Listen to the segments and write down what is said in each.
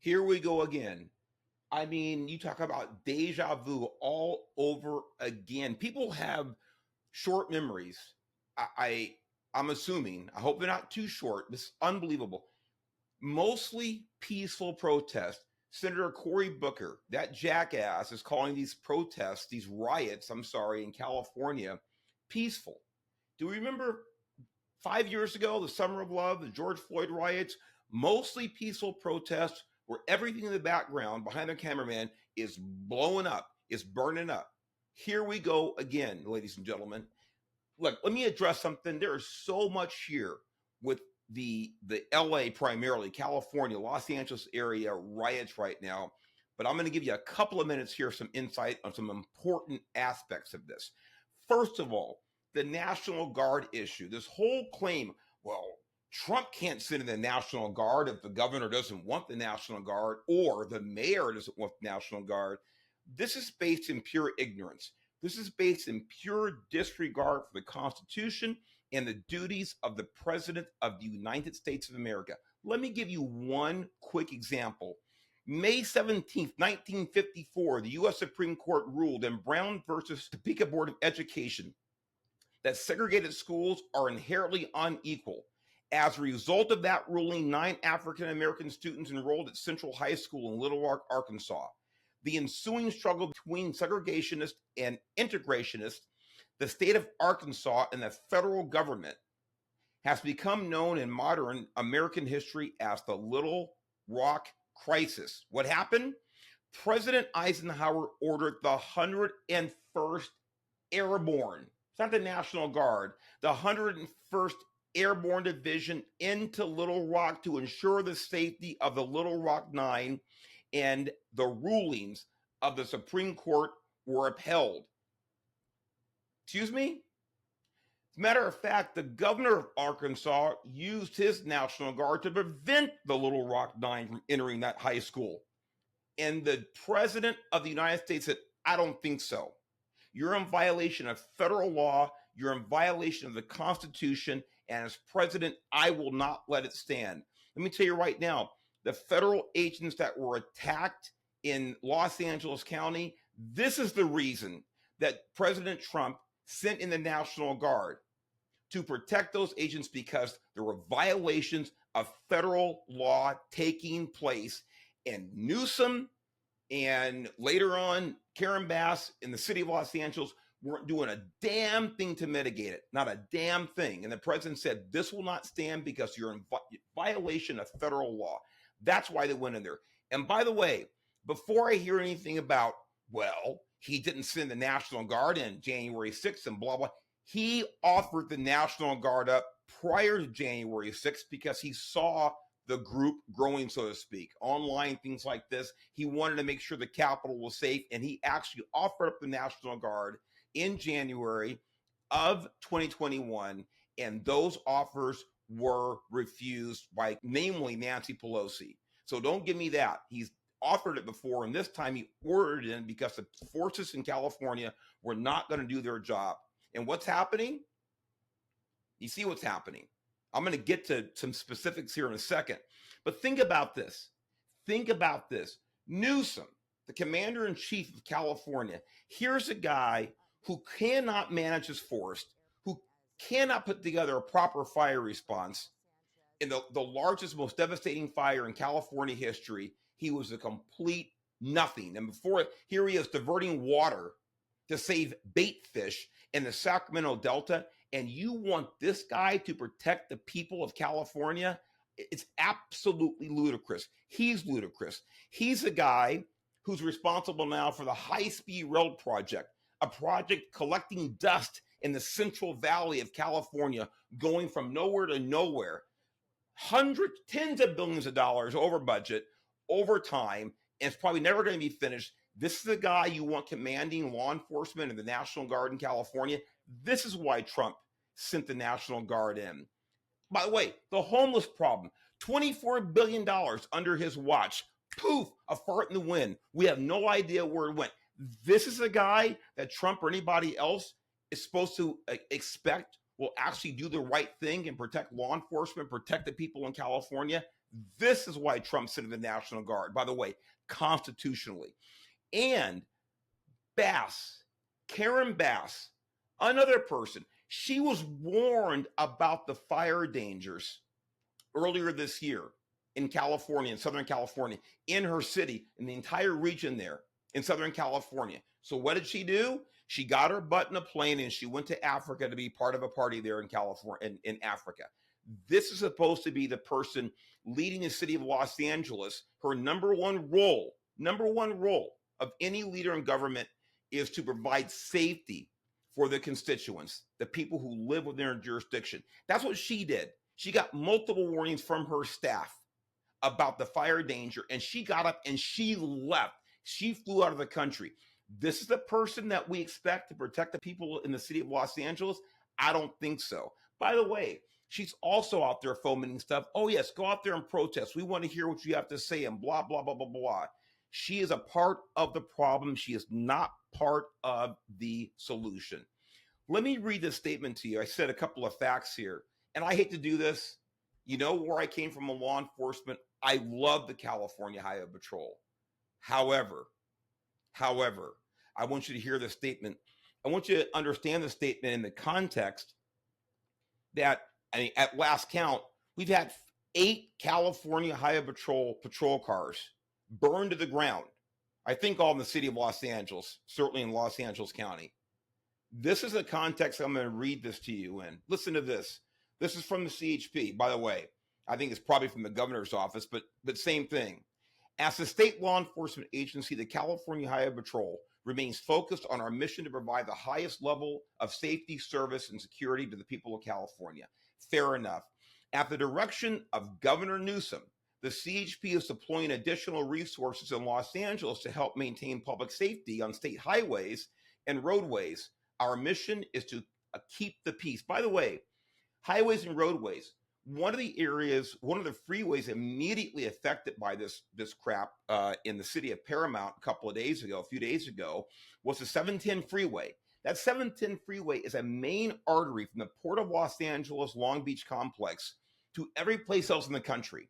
Here we go again. I mean, you talk about deja vu all over again. People have short memories. I'm assuming. I hope they're not too short. This is unbelievable. Mostly peaceful protests. Senator Cory Booker, that jackass, is calling these protests, these riots, I'm sorry, in California, peaceful. Do we remember 5 years ago, the Summer of Love, the George Floyd riots? Mostly peaceful protests where everything in the background behind the cameraman is blowing up, is burning up. Here we go again, ladies and gentlemen. Look, let me address something. There is so much here with the LA, primarily California, Los Angeles area riots right now. But I'm going to give you a couple of minutes here, some insight on some important aspects of this. First of all, the National Guard issue. This whole claim, well, Trump can't send in the National Guard if the governor doesn't want the National Guard or the mayor doesn't want the National Guard. This is based in pure ignorance. This is based in pure disregard for the Constitution and the duties of the President of the United States of America. Let me give you one quick example. May 17th, 1954, the U.S. Supreme Court ruled in Brown versus Topeka Board of Education that segregated schools are inherently unequal. As a result of that ruling, 9 African-American students enrolled at Central High School in Little Rock, Arkansas. The ensuing struggle between segregationists and integrationists, the state of Arkansas, and the federal government has become known in modern American history as the Little Rock Crisis. What happened? President Eisenhower ordered the 101st Airborne, it's not the National Guard, the 101st Airborne Division into Little Rock to ensure the safety of the Little Rock Nine, and the rulings of the Supreme Court were upheld. Excuse me? As a matter of fact, the governor of Arkansas used his National Guard to prevent the Little Rock Nine from entering that high school. And the president of the United States said, I don't think so. You're in violation of federal law. You're in violation of the Constitution. And as president, I will not let it stand. Let me tell you right now, the federal agents that were attacked in Los Angeles County, this is the reason that President Trump sent in the National Guard to protect those agents, because there were violations of federal law taking place. And Newsom and later on Karen Bass in the city of Los Angeles weren't doing a damn thing to mitigate it, not a damn thing. And the president said, this will not stand because you're in violation of federal law. That's why they went in there. And by the way, before I hear anything about, well, he didn't send the National Guard in January 6th and blah, blah, he offered the National Guard up prior to January 6th because he saw the group growing, so to speak, online, things like this. He wanted to make sure the Capitol was safe, and he actually offered up the National Guard in January of 2021, and those offers were refused by namely Nancy Pelosi. So don't give me that. He's offered it before, and this time he ordered it in because the forces in California were not going to do their job. And what's happening? You see what's happening. I'm going to get to some specifics here in a second. But think about this. Think about this. Newsom, the commander-in-chief of California, here's a guy who cannot manage his force, who cannot put together a proper fire response. In the largest, most devastating fire in California history, he was a complete nothing. And before, here he is diverting water to save bait fish in the Sacramento Delta. And you want this guy to protect the people of California? It's absolutely ludicrous. He's ludicrous. He's a guy who's responsible now for the high-speed rail project, a project collecting dust in the Central Valley of California, going from nowhere to nowhere. Hundreds, tens of billions of dollars over budget, over time, and it's probably never going to be finished. This is the guy you want commanding law enforcement in the National Guard in California. This is why Trump sent the National Guard in. By the way, the homeless problem, $24 billion under his watch. Poof, a fart in the wind. We have no idea where it went. This is a guy that Trump or anybody else is supposed to expect will actually do the right thing and protect law enforcement, protect the people in California. This is why Trump sent in the National Guard, by the way, constitutionally. And Bass, Karen Bass, another person, she was warned about the fire dangers earlier this year in California, in Southern California, in her city, in the entire region there in Southern California. So what did she do? She got her butt in a plane and she went to Africa to be part of a party there in California, in Africa. This is supposed to be the person leading the city of Los Angeles. Her number one role of any leader in government is to provide safety for the constituents, the people who live within her jurisdiction. That's what she did. She got multiple warnings from her staff about the fire danger, and she got up and she left. She flew out of the country. This is the person that we expect to protect the people in the city of Los Angeles? I don't think so. By the way, she's also out there fomenting stuff. Oh, yes, go out there and protest. We want to hear what you have to say and blah, blah, blah, blah, blah. She is a part of the problem. She is not part of the solution. Let me read this statement to you. I said a couple of facts here, and I hate to do this. You know where I came from in law enforcement. I love the California Highway Patrol. However, I want you to hear this statement. I want you to understand the statement in the context that, I mean, at last count, we've had 8 California Highway patrol cars burned to the ground. I think all in the city of Los Angeles, certainly in Los Angeles County. This is the context I'm going to read this to you in. Listen to this. This is from the CHP. By the way, I think it's probably from the governor's office, but same thing. As a state law enforcement agency, the California Highway Patrol remains focused on our mission to provide the highest level of safety, service, and security to the people of California. Fair enough. At the direction of Governor Newsom, the CHP is deploying additional resources in Los Angeles to help maintain public safety on state highways and roadways. Our mission is to keep the peace. By the way, highways and roadways, one of the freeways immediately affected by this crap in the city of Paramount a few days ago, was the 710 freeway. That 710 freeway is a main artery from the Port of Los Angeles Long Beach complex to every place else in the country.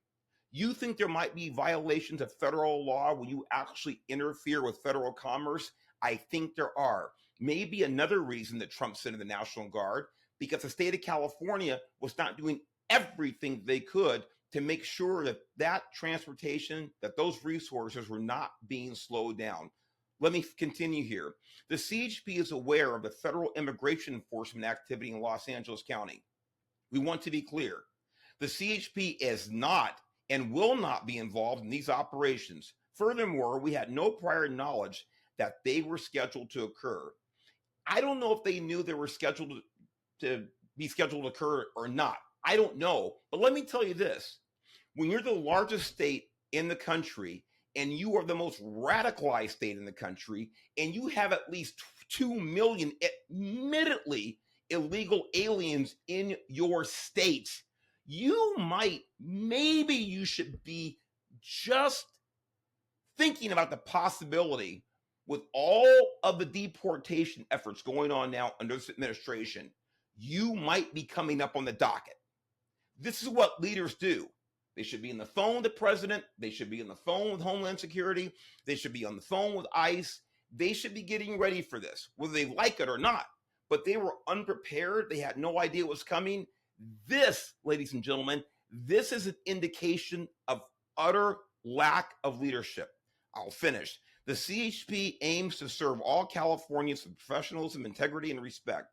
You think there might be violations of federal law when you actually interfere with federal commerce? I think there are. Maybe another reason that Trump sent in the National Guard, because the state of California was not doing everything they could to make sure that transportation, that those resources were not being slowed down. Let me continue here. The CHP is aware of the federal immigration enforcement activity in Los Angeles County. We want to be clear. The CHP is not and will not be involved in these operations. Furthermore, we had no prior knowledge that they were scheduled to occur. I don't know if they knew they were scheduled to occur or not. I don't know. But let me tell you this. When you're the largest state in the country and you are the most radicalized state in the country and you have at least 2 million admittedly illegal aliens in your state, maybe you should be just thinking about the possibility, with all of the deportation efforts going on now under this administration, you might be coming up on the docket. This is what leaders do. They should be on the phone with the president. They should be on the phone with Homeland Security. They should be on the phone with ICE. They should be getting ready for this, whether they like it or not. But they were unprepared. They had no idea what was coming. This, ladies and gentlemen, this is an indication of utter lack of leadership. I'll finish. The CHP aims to serve all Californians with professionalism, integrity, and respect.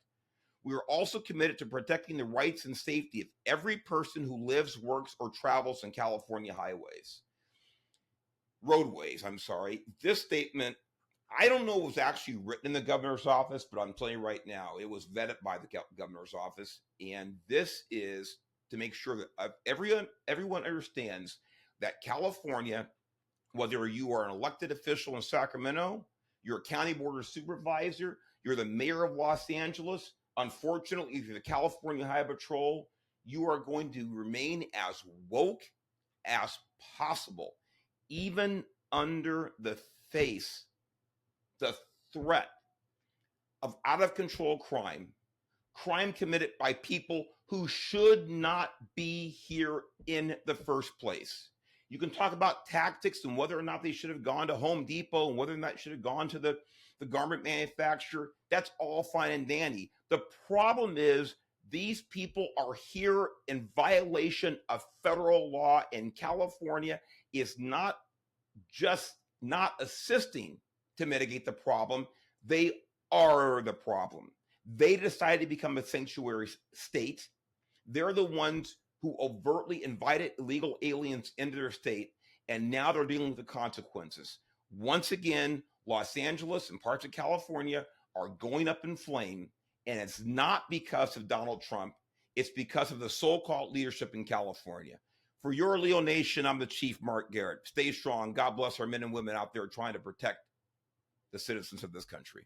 We are also committed to protecting the rights and safety of every person who lives, works, or travels in California roadways. This statement, I don't know if it was actually written in the governor's office, but I'm telling you right now, it was vetted by the governor's office. And this is to make sure that everyone understands that California, whether you are an elected official in Sacramento, you're a county board of supervisor, you're the mayor of Los Angeles, unfortunately, if you're the California Highway Patrol, you are going to remain as woke as possible, even under the threat of out-of-control crime, crime committed by people who should not be here in the first place. You can talk about tactics and whether or not they should have gone to Home Depot and whether or not they should have gone to the garment manufacturer. That's all fine and dandy. The problem is these people are here in violation of federal law, and California is not just not assisting to mitigate the problem. They are the problem. They decided to become a sanctuary state. They're the ones who overtly invited illegal aliens into their state, and now they're dealing with the consequences. Once again, Los Angeles and parts of California are going up in flame, and it's not because of Donald Trump. It's because of the so-called leadership in California. For your Leo Nation, I'm the Chief Mark Garrett. Stay strong. God bless our men and women out there trying to protect the citizens of this country.